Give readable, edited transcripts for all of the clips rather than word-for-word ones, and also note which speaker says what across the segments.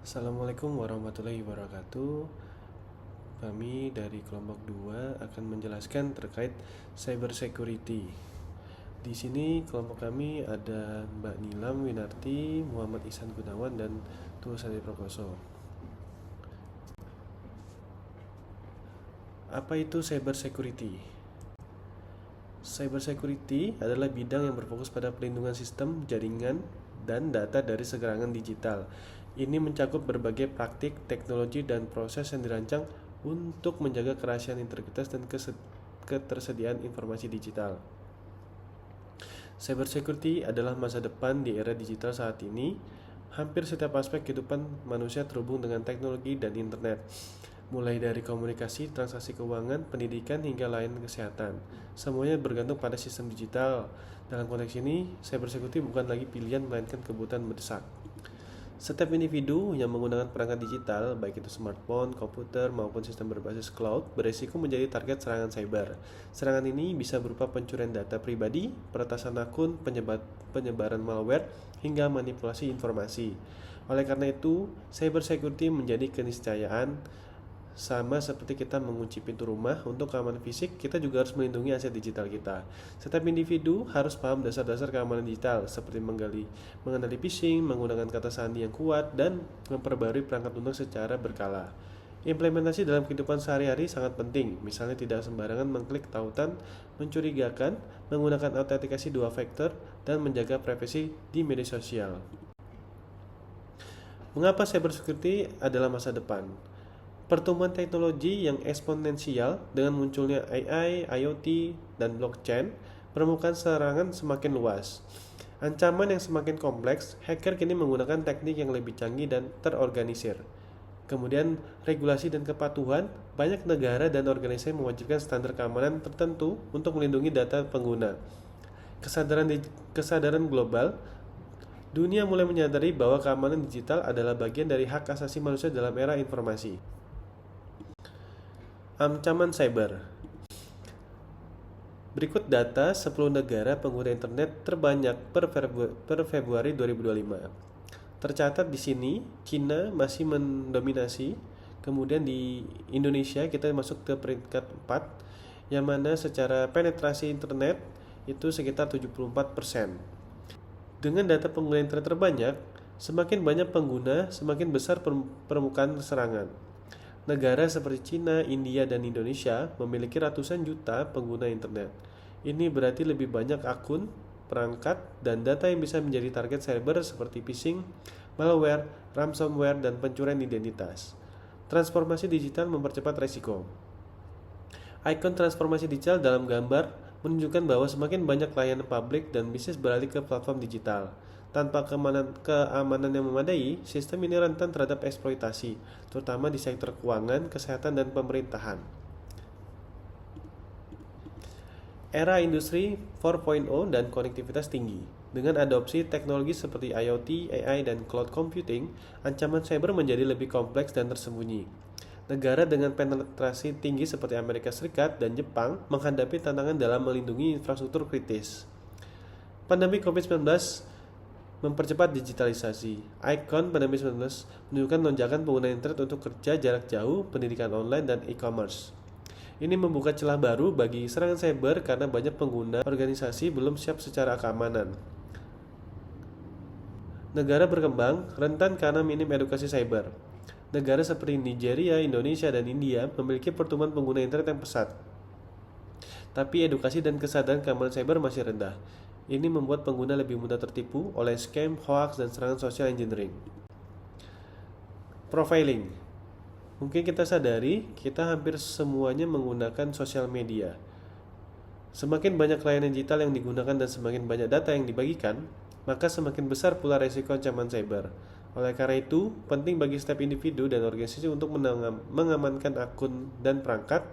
Speaker 1: Assalamualaikum warahmatullahi wabarakatuh. Kami dari kelompok 2 akan menjelaskan terkait cyber security. Di sini kelompok kami ada Mbak Nilam Winarti, Muhammad Ihsan Gunawan, dan Tulus Hadi Prakoso. Apa itu cyber security? Cyber security adalah bidang yang berfokus pada pelindungan sistem, jaringan, dan data dari serangan digital. Ini mencakup berbagai praktik, teknologi, dan proses yang dirancang untuk menjaga kerahasiaan integritas dan ketersediaan informasi digital. Cyber security adalah masa depan di era digital saat ini. Hampir setiap aspek kehidupan manusia terhubung dengan teknologi dan internet, mulai dari komunikasi, transaksi keuangan, pendidikan, hingga layanan kesehatan. Semuanya bergantung pada sistem digital. Dalam konteks ini, cyber security bukan lagi pilihan melainkan kebutuhan mendesak. Setiap individu yang menggunakan perangkat digital, baik itu smartphone, komputer, maupun sistem berbasis cloud, beresiko menjadi target serangan cyber. Serangan ini bisa berupa pencurian data pribadi, peretasan akun, penyebaran malware, hingga manipulasi informasi. Oleh karena itu, cyber security menjadi keniscayaan. Sama seperti kita mengunci pintu rumah untuk keamanan fisik, kita juga harus melindungi aset digital kita. Setiap individu harus paham dasar-dasar keamanan digital, seperti mengenali phishing, menggunakan kata sandi yang kuat, dan memperbarui perangkat lunak secara berkala. Implementasi dalam kehidupan sehari-hari sangat penting, misalnya tidak sembarangan mengklik tautan mencurigakan, menggunakan autentikasi dua faktor, dan menjaga privasi di media sosial. Mengapa cybersecurity adalah masa depan? Pertumbuhan teknologi yang eksponensial dengan munculnya AI, IoT, dan blockchain, permukaan serangan semakin luas. Ancaman yang semakin kompleks, hacker kini menggunakan teknik yang lebih canggih dan terorganisir. Kemudian, regulasi dan kepatuhan, banyak negara dan organisasi mewajibkan standar keamanan tertentu untuk melindungi data pengguna. Kesadaran global, dunia mulai menyadari bahwa keamanan digital adalah bagian dari hak asasi manusia dalam era informasi. Ancaman cyber. Berikut data 10 negara pengguna internet terbanyak per Februari 2025. Tercatat di sini Cina masih mendominasi, kemudian di Indonesia kita masuk ke peringkat 4, yang mana secara penetrasi internet itu sekitar 74%. Dengan data pengguna internet terbanyak, semakin banyak pengguna, semakin besar permukaan serangan. Negara seperti Cina, India, dan Indonesia memiliki ratusan juta pengguna internet. Ini berarti lebih banyak akun, perangkat, dan data yang bisa menjadi target cyber seperti phishing, malware, ransomware, dan pencurian identitas. Transformasi digital mempercepat resiko. Ikon transformasi digital dalam gambar menunjukkan bahwa semakin banyak layanan publik dan bisnis beralih ke platform digital. Tanpa keamanan yang memadai, sistem ini rentan terhadap eksploitasi, terutama di sektor keuangan, kesehatan, dan pemerintahan. Era industri 4.0 dan konektivitas tinggi. Dengan adopsi teknologi seperti IoT, AI, dan cloud computing, ancaman cyber menjadi lebih kompleks dan tersembunyi. Negara dengan penetrasi tinggi seperti Amerika Serikat dan Jepang menghadapi tantangan dalam melindungi infrastruktur kritis. Pandemi COVID-19 mempercepat digitalisasi. Ikon pandemi 19 menunjukkan lonjakan pengguna internet untuk kerja jarak jauh, pendidikan online, dan e-commerce. Ini membuka celah baru bagi serangan cyber karena banyak pengguna organisasi belum siap secara keamanan. Negara berkembang rentan karena minim edukasi cyber. Negara seperti Nigeria, Indonesia, dan India memiliki pertumbuhan pengguna internet yang pesat. Tapi edukasi dan kesadaran keamanan cyber masih rendah. Ini membuat pengguna lebih mudah tertipu oleh scam, hoax, dan serangan social engineering. Profiling. Mungkin kita sadari, kita hampir semuanya menggunakan sosial media. Semakin banyak layanan digital yang digunakan dan semakin banyak data yang dibagikan, maka semakin besar pula resiko ancaman cyber. Oleh karena itu, penting bagi setiap individu dan organisasi untuk mengamankan akun dan perangkat,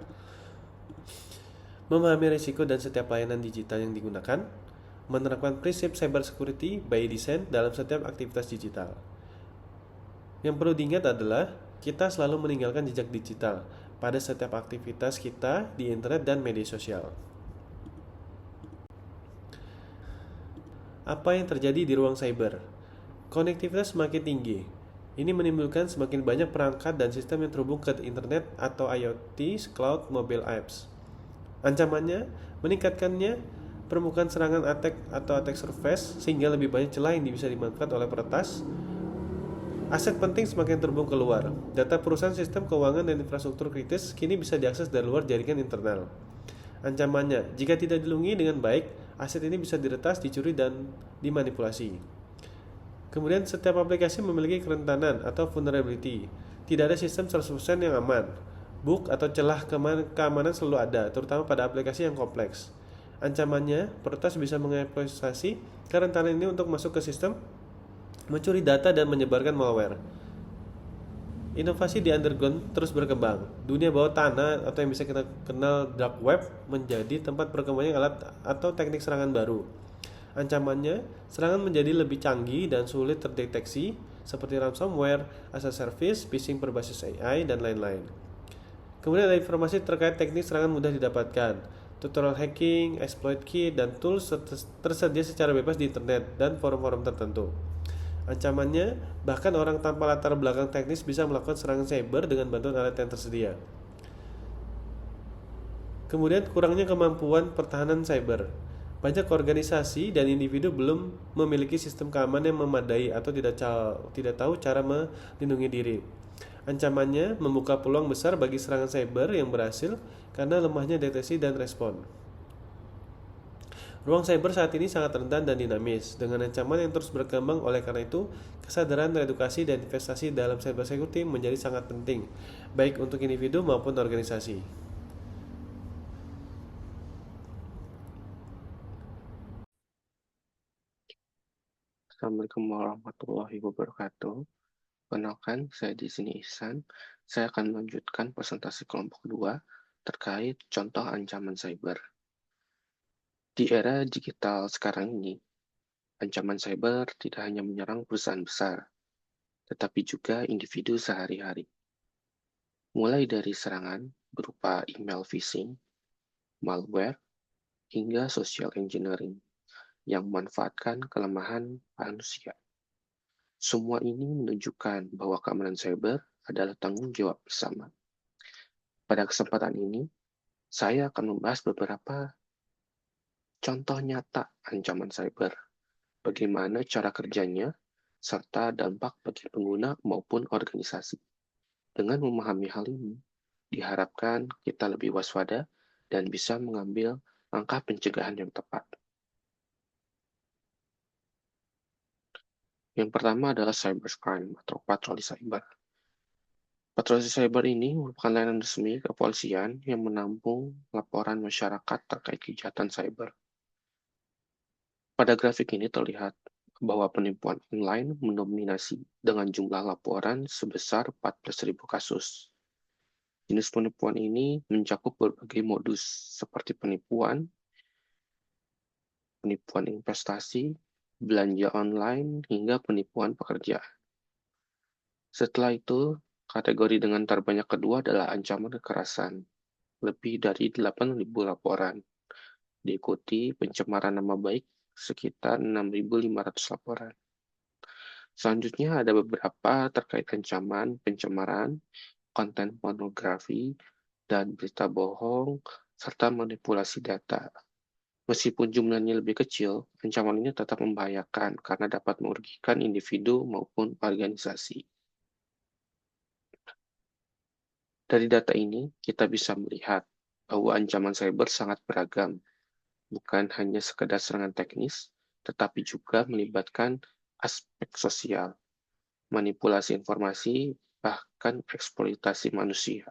Speaker 1: memahami risiko dan setiap layanan digital yang digunakan, menerapkan prinsip cyber security by design dalam setiap aktivitas digital. Yang perlu diingat adalah kita selalu meninggalkan jejak digital pada setiap aktivitas kita di internet dan media sosial. Apa yang terjadi di ruang cyber? Konektivitas semakin tinggi. Ini menimbulkan semakin banyak perangkat dan sistem yang terhubung ke internet atau IoT, cloud, mobile apps. Ancamannya, meningkatkannya permukaan serangan attack atau attack surface sehingga lebih banyak celah yang bisa dimanfaatkan oleh peretas. Aset penting semakin terbuang keluar. Data perusahaan, sistem keuangan, dan infrastruktur kritis kini bisa diakses dari luar jaringan internal. Ancamannya, jika tidak dilindungi dengan baik, aset ini bisa diretas, dicuri, dan dimanipulasi. Kemudian, setiap aplikasi memiliki kerentanan atau vulnerability. Tidak ada sistem 100% yang aman. Bug atau celah keamanan selalu ada, terutama pada aplikasi yang kompleks. Ancamannya, peretas bisa mengeksploitasi kerentanan ini untuk masuk ke sistem, mencuri data, dan menyebarkan malware. Inovasi di underground terus berkembang. Dunia bawah tanah atau yang bisa kita kenal dark web menjadi tempat berkembangnya alat atau teknik serangan baru. Ancamannya, serangan menjadi lebih canggih dan sulit terdeteksi seperti ransomware, as a service, phishing berbasis AI, dan lain-lain. Kemudian ada informasi terkait teknik serangan mudah didapatkan. Tutorial hacking, exploit kit, dan tools tersedia secara bebas di internet dan forum-forum tertentu. Ancamannya, bahkan orang tanpa latar belakang teknis bisa melakukan serangan cyber dengan bantuan alat yang tersedia. Kemudian kurangnya kemampuan pertahanan cyber. Banyak organisasi dan individu belum memiliki sistem keamanan yang memadai atau tidak tahu cara melindungi diri. Ancamannya membuka peluang besar bagi serangan cyber yang berhasil karena lemahnya deteksi dan respon. Ruang cyber saat ini sangat rentan dan dinamis, dengan ancaman yang terus berkembang. Oleh karena itu, kesadaran, edukasi, dan investasi dalam cyber security menjadi sangat penting, baik untuk individu maupun organisasi.
Speaker 2: Assalamualaikum warahmatullahi wabarakatuh. Kenalkan, saya di sini Ihsan. Saya akan melanjutkan presentasi kelompok 2 terkait contoh ancaman cyber. Di era digital sekarang ini, ancaman cyber tidak hanya menyerang perusahaan besar, tetapi juga individu sehari-hari. Mulai dari serangan berupa email phishing, malware, hingga social engineering yang memanfaatkan kelemahan manusia. Semua ini menunjukkan bahwa keamanan cyber adalah tanggung jawab bersama. Pada kesempatan ini, saya akan membahas beberapa contoh nyata ancaman cyber, bagaimana cara kerjanya, serta dampak bagi pengguna maupun organisasi. Dengan memahami hal ini, diharapkan kita lebih waspada dan bisa mengambil langkah pencegahan yang tepat. Yang pertama adalah cybercrime atau patroli cyber. Patroli cyber ini merupakan layanan resmi kepolisian yang menampung laporan masyarakat terkait kejahatan cyber. Pada grafik ini terlihat bahwa penipuan online mendominasi dengan jumlah laporan sebesar 14.000 kasus. Jenis penipuan ini mencakup berbagai modus seperti penipuan investasi, belanja online, hingga penipuan pekerjaan. Setelah itu, kategori dengan terbanyak kedua adalah ancaman kekerasan, lebih dari 8.000 laporan. Diikuti pencemaran nama baik sekitar 6.500 laporan. Selanjutnya ada beberapa terkait ancaman pencemaran, konten pornografi, dan berita bohong, serta manipulasi data. Meskipun jumlahnya lebih kecil, ancaman ini tetap membahayakan karena dapat merugikan individu maupun organisasi. Dari data ini, kita bisa melihat bahwa ancaman cyber sangat beragam, bukan hanya sekedar serangan teknis, tetapi juga melibatkan aspek sosial, manipulasi informasi, bahkan eksploitasi manusia.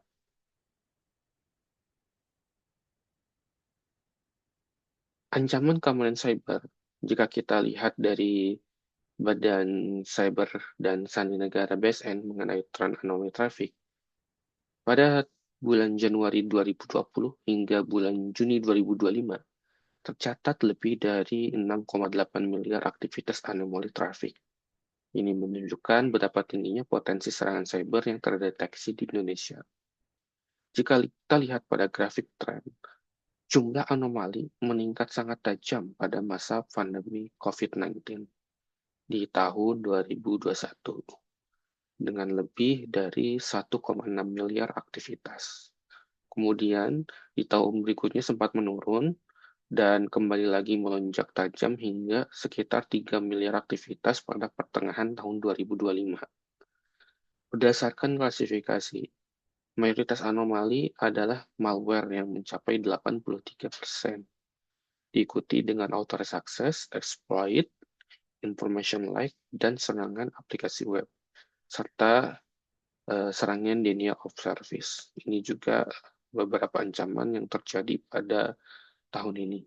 Speaker 2: Ancaman keamanan cyber, jika kita lihat dari Badan Cyber dan Sandi Negara BSN mengenai tren anomaly traffic, pada bulan Januari 2020 hingga bulan Juni 2025, tercatat lebih dari 6,8 miliar aktivitas anomaly traffic. Ini menunjukkan betapa tingginya potensi serangan cyber yang terdeteksi di Indonesia. Jika kita lihat pada grafik tren, jumlah anomali meningkat sangat tajam pada masa pandemi COVID-19 di tahun 2021. dengan lebih dari 1,6 miliar aktivitas. Kemudian, di tahun berikutnya sempat menurun, dan kembali lagi melonjak tajam hingga sekitar 3 miliar aktivitas pada pertengahan tahun 2025. Berdasarkan klasifikasi, mayoritas anomali adalah malware yang mencapai 83%, diikuti dengan authorized access, exploit, information leak, dan serangan aplikasi web, serta serangan denial of service. Ini juga beberapa ancaman yang terjadi pada tahun ini.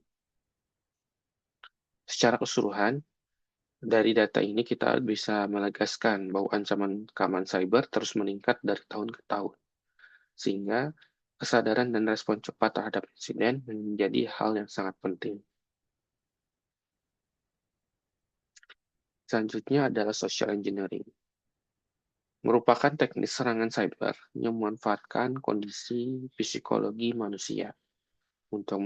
Speaker 2: Secara keseluruhan, dari data ini kita bisa menegaskan bahwa ancaman keamanan cyber terus meningkat dari tahun ke tahun, sehingga kesadaran dan respon cepat terhadap insiden menjadi hal yang sangat penting. Selanjutnya adalah social engineering, merupakan teknik serangan cyber yang memanfaatkan kondisi psikologi manusia untuk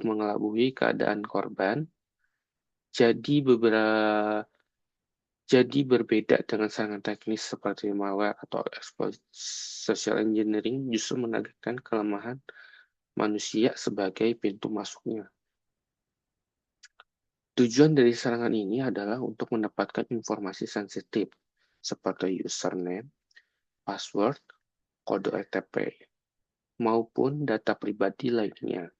Speaker 2: mengelabui keadaan korban. Jadi berbeda dengan serangan teknis seperti malware atau exploit, social engineering justru menegaskan kelemahan manusia sebagai pintu masuknya. Tujuan dari serangan ini adalah untuk mendapatkan informasi sensitif seperti username, password, kode OTP, maupun data pribadi lainnya.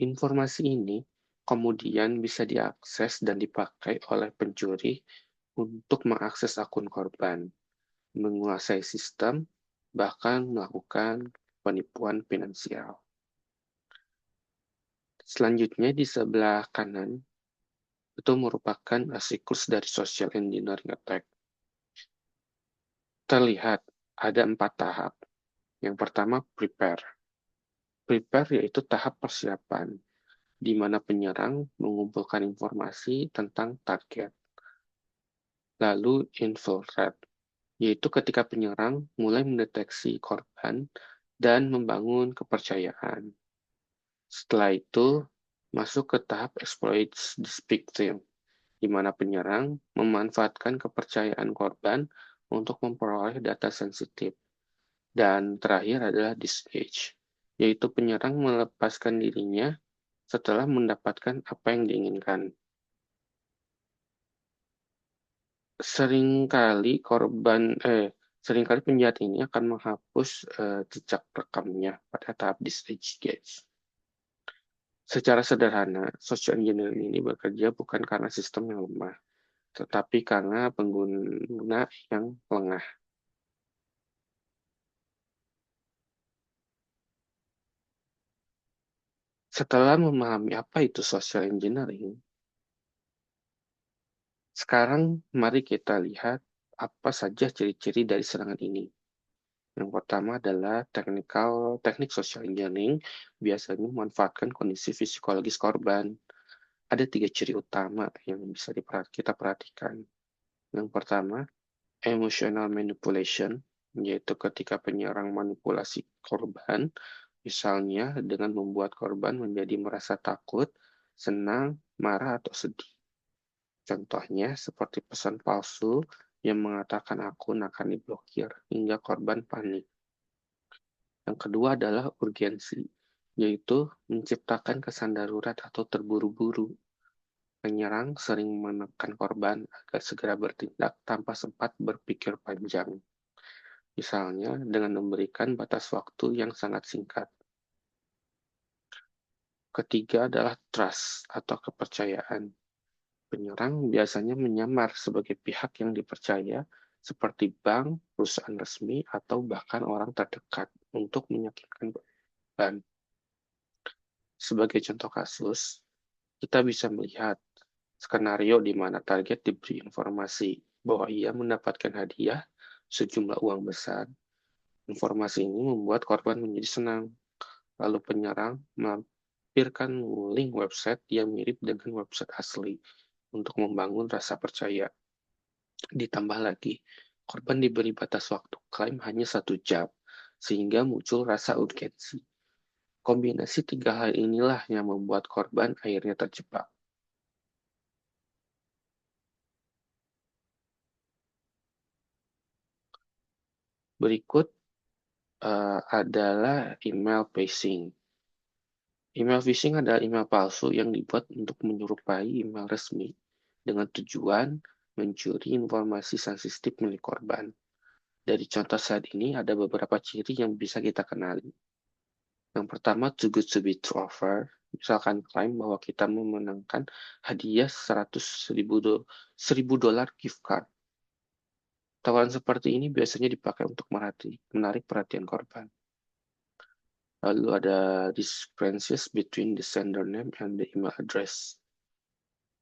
Speaker 2: Informasi ini kemudian bisa diakses dan dipakai oleh pencuri untuk mengakses akun korban, menguasai sistem, bahkan melakukan penipuan finansial. Selanjutnya di sebelah kanan, itu merupakan siklus dari social engineering attack. Terlihat ada 4 tahap. Yang pertama, prepare. Prepare yaitu tahap persiapan, di mana penyerang mengumpulkan informasi tentang target. Lalu infiltrate, yaitu ketika penyerang mulai mendeteksi korban dan membangun kepercayaan. Setelah itu, masuk ke tahap exploit the victim, di mana penyerang memanfaatkan kepercayaan korban untuk memperoleh data sensitif. Dan terakhir adalah disengage, yaitu penyerang melepaskan dirinya setelah mendapatkan apa yang diinginkan. Seringkali penjahat ini akan menghapus jejak rekamnya pada tahap disengage. Secara sederhana, social engineering ini bekerja bukan karena sistem yang lemah, tetapi karena pengguna yang lengah. Setelah memahami apa itu social engineering, sekarang mari kita lihat apa saja ciri-ciri dari serangan ini. Yang pertama adalah teknik social engineering biasanya memanfaatkan kondisi psikologis korban. Ada 3 ciri utama yang bisa kita perhatikan. Yang pertama, emotional manipulation, yaitu ketika penyerang manipulasi korban, misalnya dengan membuat korban menjadi merasa takut, senang, marah, atau sedih. Contohnya seperti pesan palsu yang mengatakan akun akan diblokir hingga korban panik. Yang kedua adalah urgensi, yaitu menciptakan kesan darurat atau terburu-buru. Penyerang sering menekan korban agar segera bertindak tanpa sempat berpikir panjang. Misalnya dengan memberikan batas waktu yang sangat singkat. Ketiga adalah trust atau kepercayaan. Penyerang biasanya menyamar sebagai pihak yang dipercaya seperti bank, perusahaan resmi, atau bahkan orang terdekat untuk meyakinkan korban. Sebagai contoh kasus, kita bisa melihat skenario di mana target diberi informasi bahwa ia mendapatkan hadiah sejumlah uang besar. Informasi ini membuat korban menjadi senang. Lalu penyerang melampirkan link website yang mirip dengan website asli untuk membangun rasa percaya. Ditambah lagi, korban diberi batas waktu klaim hanya 1 jam, sehingga muncul rasa urgensi. Kombinasi 3 hal inilah yang membuat korban akhirnya terjebak. Berikut adalah email phishing. Email phishing adalah email palsu yang dibuat untuk menyerupai email resmi dengan tujuan mencuri informasi sensitif milik korban. Dari contoh saat ini ada beberapa ciri yang bisa kita kenali. Yang pertama, too good to be true offer. Misalkan klaim bahwa kita memenangkan hadiah $1.000 gift card. Tawaran seperti ini biasanya dipakai untuk menarik perhatian korban. Lalu ada discrepancies between the sender name and the email address.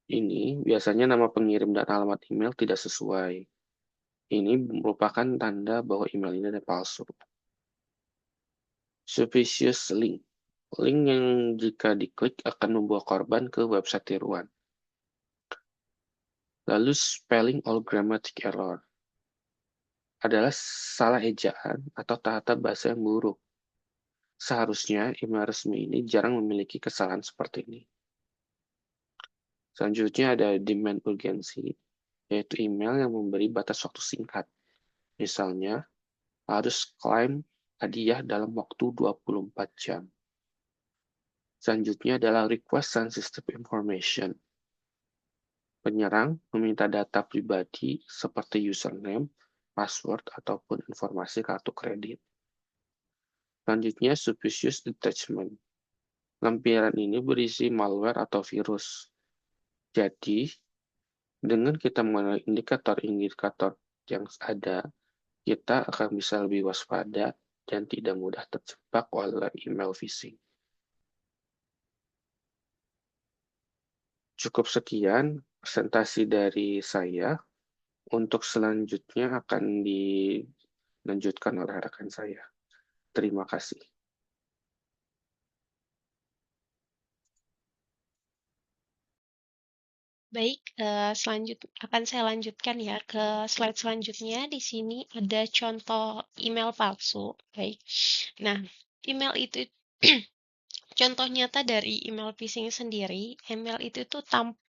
Speaker 2: Ini biasanya nama pengirim dan alamat email tidak sesuai. Ini merupakan tanda bahwa email ini adalah palsu. Suspicious link. Link yang jika diklik akan membawa korban ke website tiruan. Lalu spelling or grammatic error. Adalah salah ejaan atau tata bahasa yang buruk. Seharusnya email resmi ini jarang memiliki kesalahan seperti ini. Selanjutnya ada demand urgency, yaitu email yang memberi batas waktu singkat. Misalnya, harus klaim hadiah dalam waktu 24 jam. Selanjutnya adalah request sensitive information. Penyerang meminta data pribadi seperti username, password, ataupun informasi kartu kredit. Selanjutnya, suspicious attachment. Lampiran ini berisi malware atau virus. Jadi, dengan kita mengenal indikator-indikator yang ada, kita akan bisa lebih waspada dan tidak mudah terjebak oleh email phishing. Cukup sekian presentasi dari saya. Untuk selanjutnya akan dilanjutkan oleh rekan saya. Terima kasih.
Speaker 3: Baik, akan saya lanjutkan ya ke slide selanjutnya. Di sini ada contoh email palsu. Baik. Nah, email itu contoh nyata dari email phishing sendiri. Email itu tuh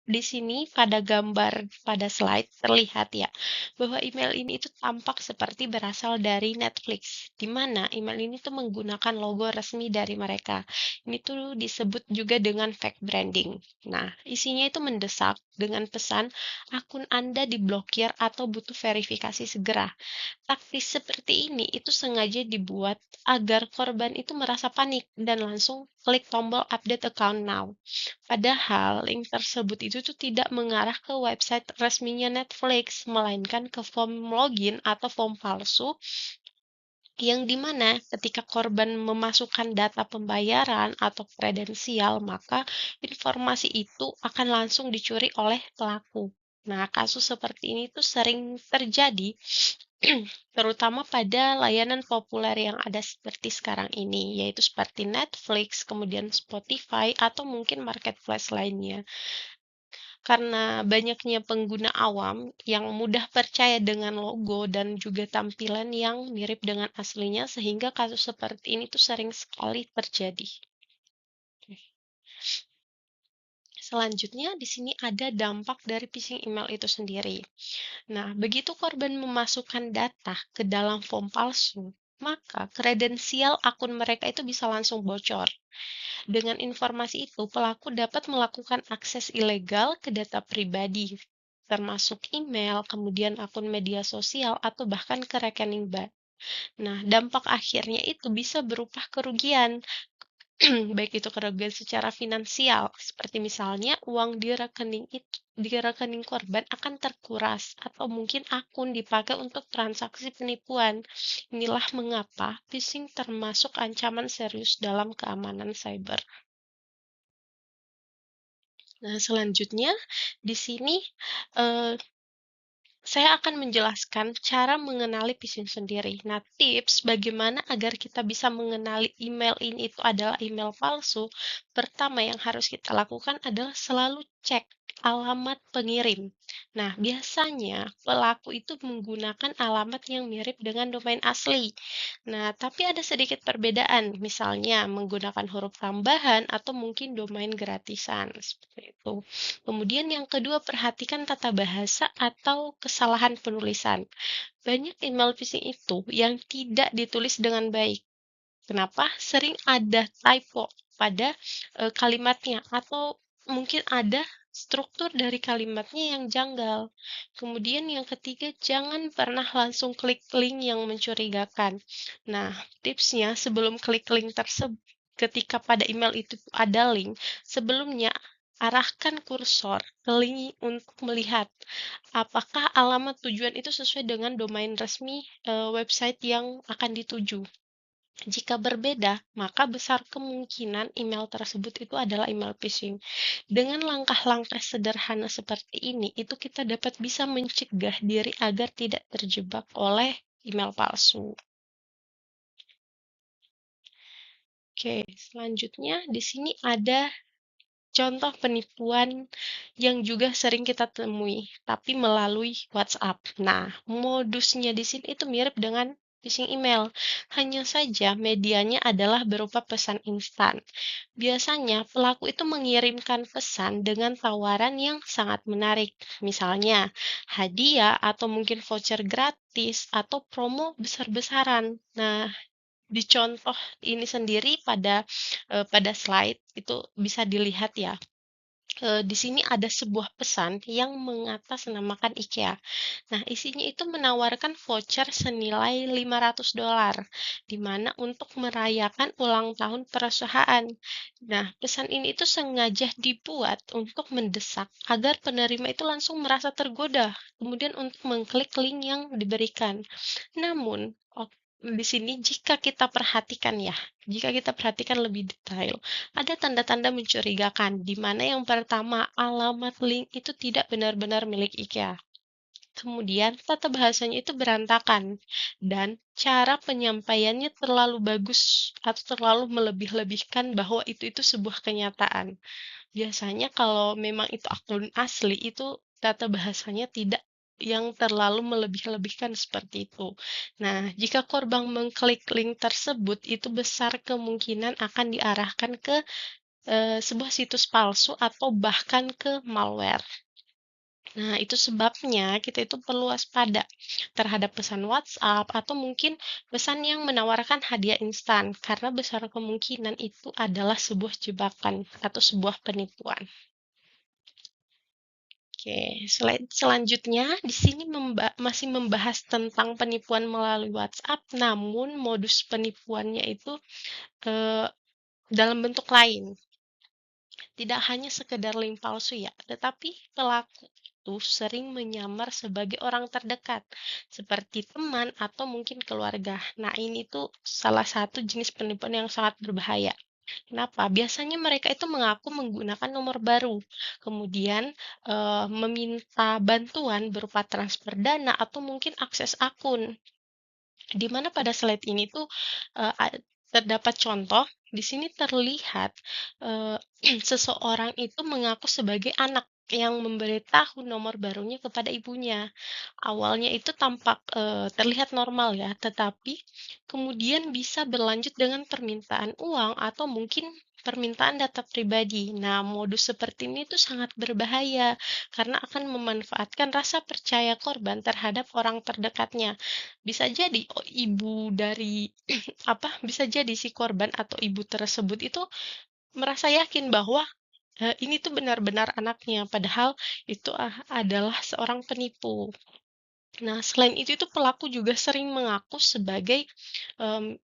Speaker 3: di sini pada gambar pada slide terlihat ya bahwa email ini itu tampak seperti berasal dari Netflix, di mana email ini tuh menggunakan logo resmi dari mereka. Ini tuh disebut juga dengan fake branding. Nah, isinya itu mendesak dengan pesan akun Anda diblokir atau butuh verifikasi segera. Taktis seperti ini itu sengaja dibuat agar korban itu merasa panik dan langsung klik tombol update account now. Padahal link tersebut itu tuh tidak mengarah ke website resminya Netflix, melainkan ke form login atau form palsu yang dimana ketika korban memasukkan data pembayaran atau kredensial, maka informasi itu akan langsung dicuri oleh pelaku. Nah, kasus seperti ini tuh sering terjadi terutama pada layanan populer yang ada seperti sekarang ini, yaitu seperti Netflix, kemudian Spotify, atau mungkin marketplace lainnya. Karena banyaknya pengguna awam yang mudah percaya dengan logo dan juga tampilan yang mirip dengan aslinya, sehingga kasus seperti ini tuh sering sekali terjadi. Selanjutnya, di sini ada dampak dari phishing email itu sendiri. Nah, begitu korban memasukkan data ke dalam form palsu, maka kredensial akun mereka itu bisa langsung bocor. Dengan informasi itu, pelaku dapat melakukan akses ilegal ke data pribadi, termasuk email, kemudian akun media sosial, atau bahkan ke rekening bank. Nah, dampak akhirnya itu bisa berupa kerugian, baik itu kerugian secara finansial, seperti misalnya uang di rekening korban akan terkuras, atau mungkin akun dipakai untuk transaksi penipuan. Inilah mengapa phishing termasuk ancaman serius dalam keamanan cyber. Nah, selanjutnya di sini saya akan menjelaskan cara mengenali phishing sendiri. Nah, tips bagaimana agar kita bisa mengenali email ini itu adalah email palsu. Pertama yang harus kita lakukan adalah selalu cek alamat pengirim. Nah, biasanya pelaku itu menggunakan alamat yang mirip dengan domain asli. Nah, tapi ada sedikit perbedaan, misalnya menggunakan huruf tambahan atau mungkin domain gratisan, seperti itu. Kemudian yang kedua, perhatikan tata bahasa atau kesalahan penulisan. banyak email phishing itu yang tidak ditulis dengan baik. Kenapa? Sering ada typo pada kalimatnya atau mungkin ada struktur dari kalimatnya yang janggal. Kemudian yang ketiga, jangan pernah langsung klik link yang mencurigakan. Nah, tipsnya sebelum klik link tersebut, ketika pada email itu ada link, sebelumnya arahkan kursor ke link untuk melihat apakah alamat tujuan itu sesuai dengan domain resmi website yang akan dituju. Jika berbeda, maka besar kemungkinan email tersebut itu adalah email phishing. Dengan langkah-langkah sederhana seperti ini, itu kita dapat bisa mencegah diri agar tidak terjebak oleh email palsu. Oke, selanjutnya di sini ada contoh penipuan yang juga sering kita temui, tapi melalui WhatsApp. Nah, modusnya di sini itu mirip dengan phishing email, hanya saja medianya adalah berupa pesan instan. Biasanya, pelaku itu mengirimkan pesan dengan tawaran yang sangat menarik, misalnya hadiah atau mungkin voucher gratis atau promo besar-besaran. Nah, di contoh ini sendiri pada slide itu bisa dilihat ya. Di sini ada sebuah pesan yang mengatasnamakan IKEA. Nah, isinya itu menawarkan voucher senilai $500, di mana untuk merayakan ulang tahun perusahaan. Nah, pesan ini itu sengaja dibuat untuk mendesak agar penerima itu langsung merasa tergoda, kemudian untuk mengklik link yang diberikan. Namun, di sini jika kita perhatikan lebih detail, ada tanda-tanda mencurigakan, di mana yang pertama, alamat link itu tidak benar-benar milik IKEA. Kemudian, tata bahasanya itu berantakan, dan cara penyampaiannya terlalu bagus atau terlalu melebih-lebihkan bahwa itu sebuah kenyataan. Biasanya kalau memang itu akun asli, itu tata bahasanya tidak yang terlalu melebih-lebihkan seperti itu. Nah, jika korban mengklik link tersebut, itu besar kemungkinan akan diarahkan ke sebuah situs palsu atau bahkan ke malware. Nah, itu sebabnya kita itu perlu waspada terhadap pesan WhatsApp atau mungkin pesan yang menawarkan hadiah instan, karena besar kemungkinan itu adalah sebuah jebakan atau sebuah penipuan. Oke, selanjutnya di sini masih membahas tentang penipuan melalui WhatsApp, namun modus penipuannya itu eh, dalam bentuk lain. Tidak hanya sekedar link palsu ya, tetapi pelaku itu sering menyamar sebagai orang terdekat, seperti teman atau mungkin keluarga. Nah, ini tuh salah satu jenis penipuan yang sangat berbahaya. Kenapa? Biasanya mereka itu mengaku menggunakan nomor baru, kemudian meminta bantuan berupa transfer dana atau mungkin akses akun. Di mana pada slide ini tuh terdapat contoh, di sini terlihat eee, seseorang itu mengaku sebagai anak yang memberitahu nomor barunya kepada ibunya. Awalnya itu tampak terlihat normal ya, tetapi kemudian bisa berlanjut dengan permintaan uang atau mungkin permintaan data pribadi. Nah, modus seperti ini tuh sangat berbahaya karena akan memanfaatkan rasa percaya korban terhadap orang terdekatnya. Bisa jadi ibu dari bisa jadi si korban atau ibu tersebut itu merasa yakin bahwa ini tuh benar-benar anaknya, padahal itu adalah seorang penipu. Nah, selain itu pelaku juga sering mengaku sebagai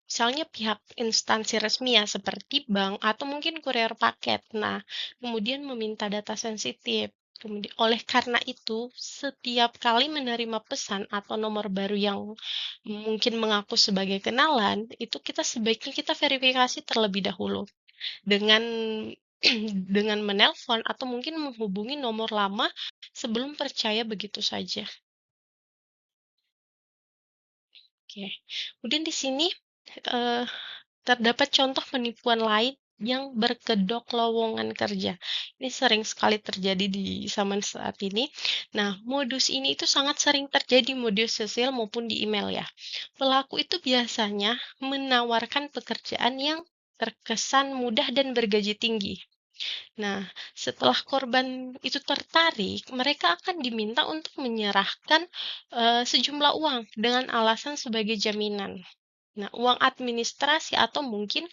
Speaker 3: misalnya pihak instansi resmi ya, seperti bank atau mungkin kurir paket. Nah, kemudian meminta data sensitif. Kemudian, oleh karena itu, setiap kali menerima pesan atau nomor baru yang mungkin mengaku sebagai kenalan, itu kita sebaiknya kita verifikasi terlebih dahulu dengan dengan menelpon atau mungkin menghubungi nomor lama sebelum percaya begitu saja. Oke. Kemudian di sini eh, terdapat contoh penipuan lain yang berkedok lowongan kerja. Ini sering sekali terjadi di zaman saat ini. Nah, modus ini itu sangat sering terjadi modus sosial maupun di email ya. Pelaku itu biasanya menawarkan pekerjaan yang terkesan mudah dan bergaji tinggi. Nah, setelah korban itu tertarik, mereka akan diminta untuk menyerahkan sejumlah uang dengan alasan sebagai jaminan. Nah, uang administrasi atau mungkin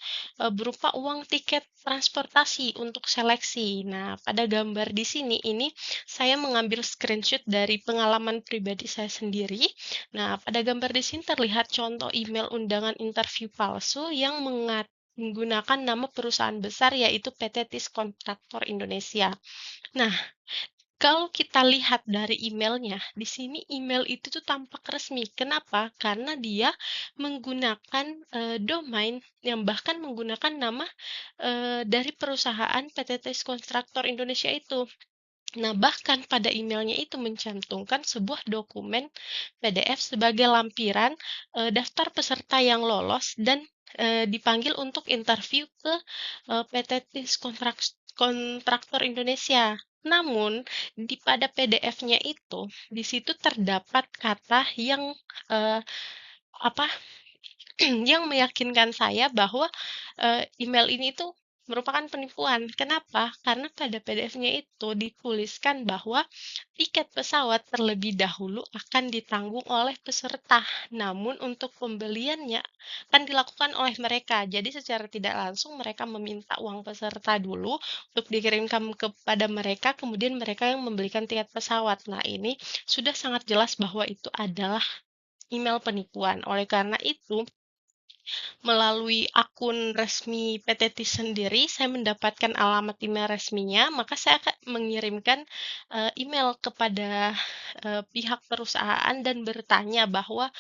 Speaker 3: berupa uang tiket transportasi untuk seleksi. Nah, pada gambar di sini ini saya mengambil screenshot dari pengalaman pribadi saya sendiri. Nah, pada gambar di sini terlihat contoh email undangan interview palsu yang menggunakan nama perusahaan besar yaitu PT TIS Kontraktor Indonesia. Nah, kalau kita lihat dari emailnya, di sini email itu tuh tampak resmi. Kenapa? Karena dia menggunakan domain yang bahkan menggunakan nama dari perusahaan PT TIS Kontraktor Indonesia itu. Nah, bahkan pada emailnya itu mencantumkan sebuah dokumen PDF sebagai lampiran daftar peserta yang lolos dan dipanggil untuk interview ke PT TIS Kontraktor Indonesia. Namun, pada PDF-nya itu, di situ terdapat kata yang apa yang meyakinkan saya bahwa, email ini tuh merupakan penipuan. Kenapa? Karena pada PDF-nya itu dituliskan bahwa tiket pesawat terlebih dahulu akan ditanggung oleh peserta, namun untuk pembeliannya akan dilakukan oleh mereka. Jadi secara tidak langsung mereka meminta uang peserta dulu untuk dikirimkan kepada mereka, kemudian mereka yang membelikan tiket pesawat. Nah, ini sudah sangat jelas bahwa itu adalah email penipuan. Oleh karena itu, melalui akun resmi PT TIS sendiri, saya mendapatkan alamat email resminya, maka saya akan mengirimkan email kepada pihak perusahaan dan bertanya bahwa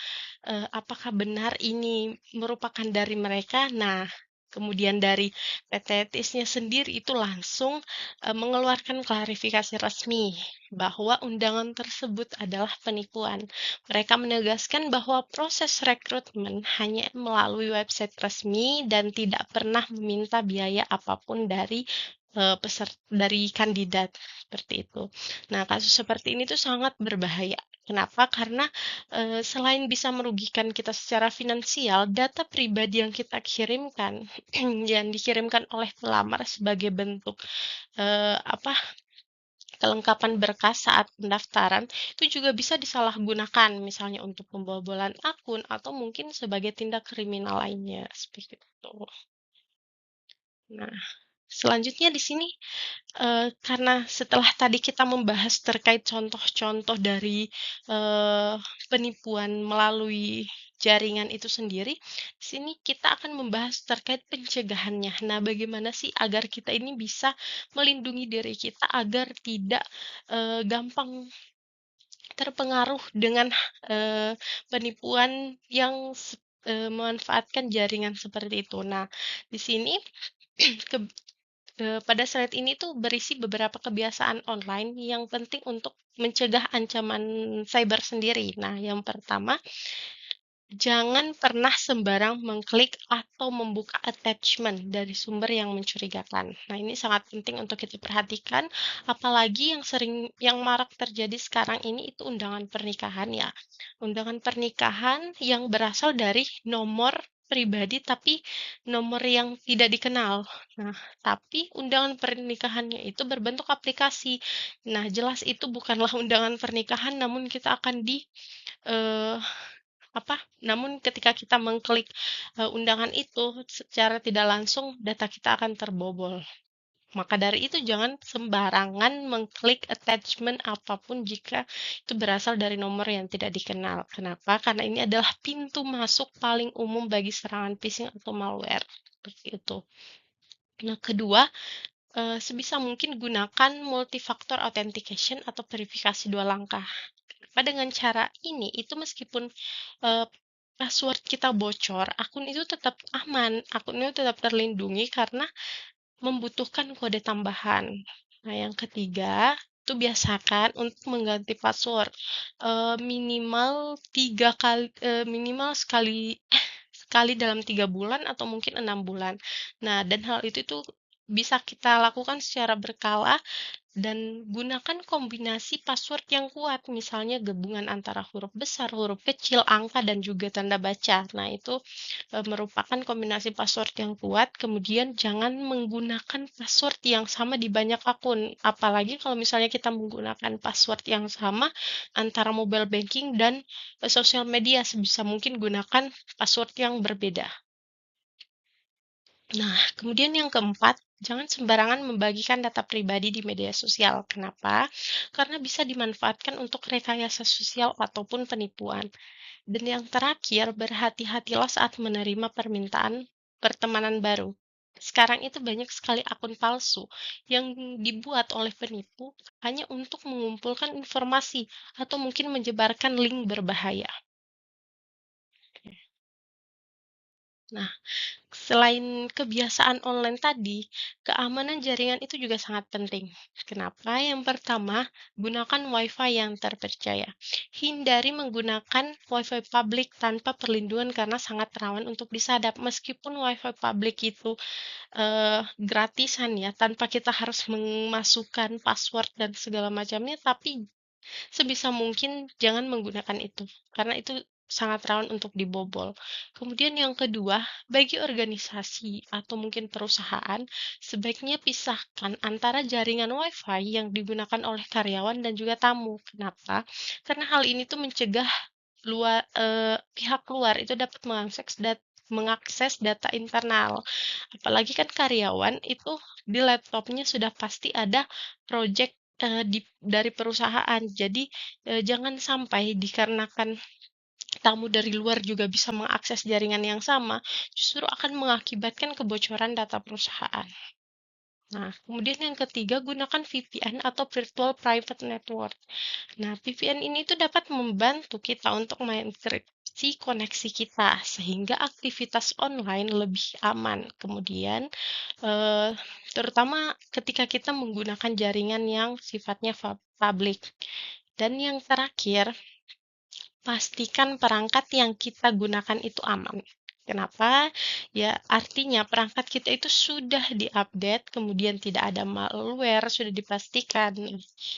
Speaker 3: apakah benar ini merupakan dari mereka? Nah, kemudian dari PT TIS-nya sendiri itu langsung mengeluarkan klarifikasi resmi bahwa undangan tersebut adalah penipuan. Mereka menegaskan bahwa proses rekrutmen hanya melalui website resmi dan tidak pernah meminta biaya apapun dari dari kandidat seperti itu. Nah, kasus seperti ini tuh sangat berbahaya. Kenapa? Karena selain bisa merugikan kita secara finansial, data pribadi yang kita kirimkan, yang dikirimkan oleh pelamar sebagai bentuk, apa, kelengkapan berkas saat pendaftaran, itu juga bisa disalahgunakan, misalnya untuk pembobolan akun atau mungkin sebagai tindak kriminal lainnya, seperti itu. Nah, selanjutnya di sini karena setelah tadi kita membahas terkait contoh-contoh dari eee, penipuan melalui jaringan itu sendiri, di sini kita akan membahas terkait pencegahannya. Nah, bagaimana sih agar kita ini bisa melindungi diri kita agar tidak gampang terpengaruh dengan penipuan yang memanfaatkan jaringan seperti itu. Nah, di sini keb pada slide ini tuh berisi beberapa kebiasaan online yang penting untuk mencegah ancaman cyber sendiri. Nah, yang pertama, jangan pernah sembarang mengklik atau membuka attachment dari sumber yang mencurigakan. Nah, ini sangat penting untuk kita perhatikan, apalagi yang marak terjadi sekarang ini itu undangan pernikahan ya. Undangan pernikahan yang berasal dari nomor pribadi tapi nomor yang tidak dikenal. Nah, tapi undangan pernikahannya itu berbentuk aplikasi. Nah, jelas itu bukanlah undangan pernikahan namun kita akan eh, namun ketika kita mengklik undangan itu secara tidak langsung data kita akan terbobol. Maka dari itu jangan sembarangan mengklik attachment apapun jika itu berasal dari nomor yang tidak dikenal. Kenapa? Karena ini adalah pintu masuk paling umum bagi serangan phishing atau malware. Seperti itu. Nah, kedua, sebisa mungkin gunakan multifaktor authentication atau verifikasi dua langkah. Karena dengan cara ini, itu meskipun password kita bocor, akun itu tetap aman, akun itu tetap terlindungi karena membutuhkan kode tambahan. Nah, yang ketiga, itu biasakan untuk mengganti password minimal minimal sekali sekali dalam 3 bulan atau mungkin 6 bulan. Nah, dan hal itu tuh bisa kita lakukan secara berkala dan gunakan kombinasi password yang kuat, misalnya gabungan antara huruf besar, huruf kecil, angka, dan juga tanda baca. Nah, itu merupakan kombinasi password yang kuat. Kemudian jangan menggunakan password yang sama di banyak akun. Apalagi kalau misalnya kita menggunakan password yang sama antara mobile banking dan sosial media, sebisa mungkin gunakan password yang berbeda. Nah, kemudian yang keempat, jangan sembarangan membagikan data pribadi di media sosial. Kenapa? Karena bisa dimanfaatkan untuk rekayasa sosial ataupun penipuan. Dan yang terakhir, berhati-hatilah saat menerima permintaan pertemanan baru. Sekarang itu banyak sekali akun palsu yang dibuat oleh penipu hanya untuk mengumpulkan informasi atau mungkin menyebarkan link berbahaya. Nah, selain kebiasaan online tadi, keamanan jaringan itu juga sangat penting. Kenapa? Yang pertama, gunakan WiFi yang terpercaya. Hindari menggunakan WiFi publik tanpa perlindungan karena sangat rawan untuk disadap. Meskipun WiFi publik itu gratisan ya, tanpa kita harus memasukkan password dan segala macamnya, tapi sebisa mungkin jangan menggunakan itu, karena itu sangat rawan untuk dibobol. Kemudian yang kedua, bagi organisasi atau mungkin perusahaan, sebaiknya pisahkan antara jaringan WiFi yang digunakan oleh karyawan dan juga tamu. Kenapa? Karena hal ini tuh mencegah pihak luar itu dapat mengakses data internal. Apalagi kan karyawan itu di laptopnya sudah pasti ada project dari perusahaan. Jadi, jangan sampai dikarenakan tamu dari luar juga bisa mengakses jaringan yang sama, justru akan mengakibatkan kebocoran data perusahaan. Nah, kemudian yang ketiga, gunakan VPN atau Virtual Private Network. Nah, VPN ini tuh dapat membantu kita untuk mengenkripsi koneksi kita, sehingga aktivitas online lebih aman. Kemudian, terutama ketika kita menggunakan jaringan yang sifatnya publik. Dan yang terakhir, pastikan perangkat yang kita gunakan itu aman. Kenapa? Ya, artinya perangkat kita itu sudah diupdate, kemudian tidak ada malware, sudah dipastikan,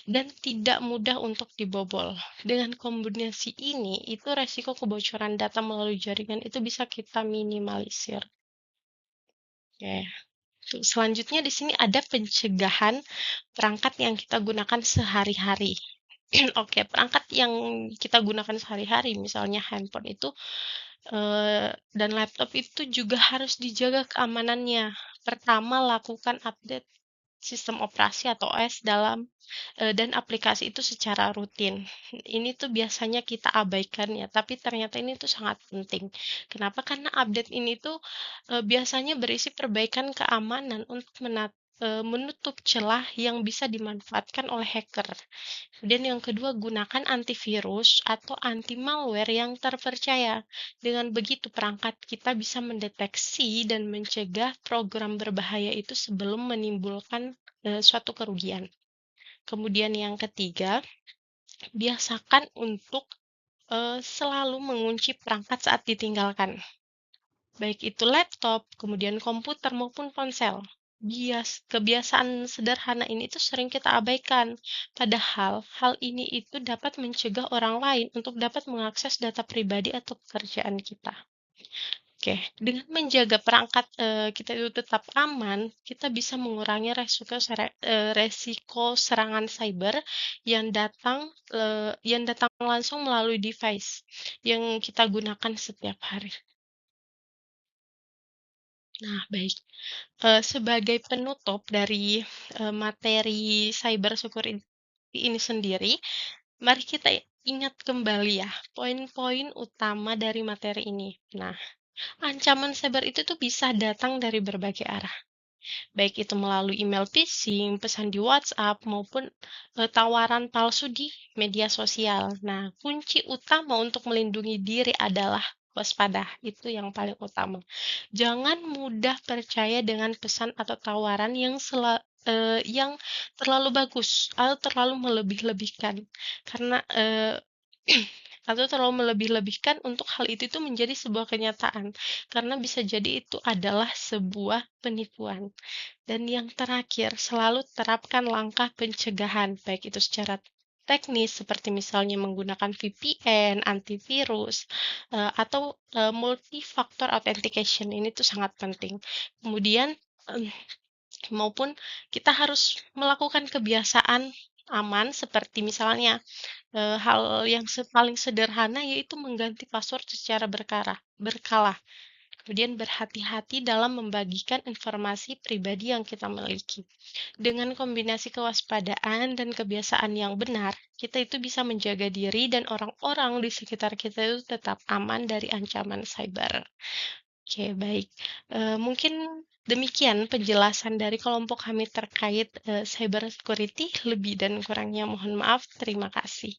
Speaker 3: dan tidak mudah untuk dibobol. Dengan kombinasi ini, itu resiko kebocoran data melalui jaringan itu bisa kita minimalisir. Oke. Selanjutnya di sini ada pencegahan perangkat yang kita gunakan sehari-hari. Oke, perangkat yang kita gunakan sehari-hari, misalnya handphone itu dan laptop itu juga harus dijaga keamanannya. Pertama, lakukan update sistem operasi atau OS dan aplikasi itu secara rutin. Ini tuh biasanya kita abaikan ya, tapi ternyata ini tuh sangat penting. Kenapa? Karena update ini tuh biasanya berisi perbaikan keamanan untuk menutup celah yang bisa dimanfaatkan oleh hacker. Kemudian yang kedua, gunakan antivirus atau anti malware yang terpercaya. Dengan begitu perangkat kita bisa mendeteksi dan mencegah program berbahaya itu sebelum menimbulkan suatu kerugian. Kemudian yang ketiga, biasakan untuk selalu mengunci perangkat saat ditinggalkan. Baik itu laptop, kemudian komputer maupun ponsel. Kebiasaan sederhana ini itu sering kita abaikan. Padahal hal ini itu dapat mencegah orang lain untuk dapat mengakses data pribadi atau pekerjaan kita. Oke, dengan menjaga perangkat kita itu tetap aman, kita bisa mengurangi resiko serangan cyber yang datang langsung melalui device yang kita gunakan setiap hari. Nah, baik. Sebagai penutup dari materi cyber security ini sendiri, mari kita ingat kembali ya poin-poin utama dari materi ini. Nah, ancaman cyber itu tuh bisa datang dari berbagai arah, baik itu melalui email phishing, pesan di WhatsApp, maupun tawaran palsu di media sosial. Nah, kunci utama untuk melindungi diri adalah waspada, itu yang paling utama. Jangan mudah percaya dengan pesan atau tawaran yang terlalu bagus atau terlalu melebih-lebihkan, karena atau terlalu melebih-lebihkan untuk hal itu tuh menjadi sebuah kenyataan, karena bisa jadi itu adalah sebuah penipuan. Dan yang terakhir, selalu terapkan langkah pencegahan, baik itu secara teknis seperti misalnya menggunakan VPN, antivirus, atau multi-factor authentication. Ini tuh sangat penting. Kemudian maupun kita harus melakukan kebiasaan aman seperti misalnya hal yang paling sederhana yaitu mengganti password secara berkala. Kemudian berhati-hati dalam membagikan informasi pribadi yang kita miliki. Dengan kombinasi kewaspadaan dan kebiasaan yang benar, kita itu bisa menjaga diri dan orang-orang di sekitar kita itu tetap aman dari ancaman cyber. Oke, baik. Mungkin demikian penjelasan dari kelompok kami terkait cyber security. Lebih dan kurangnya mohon maaf. Terima kasih.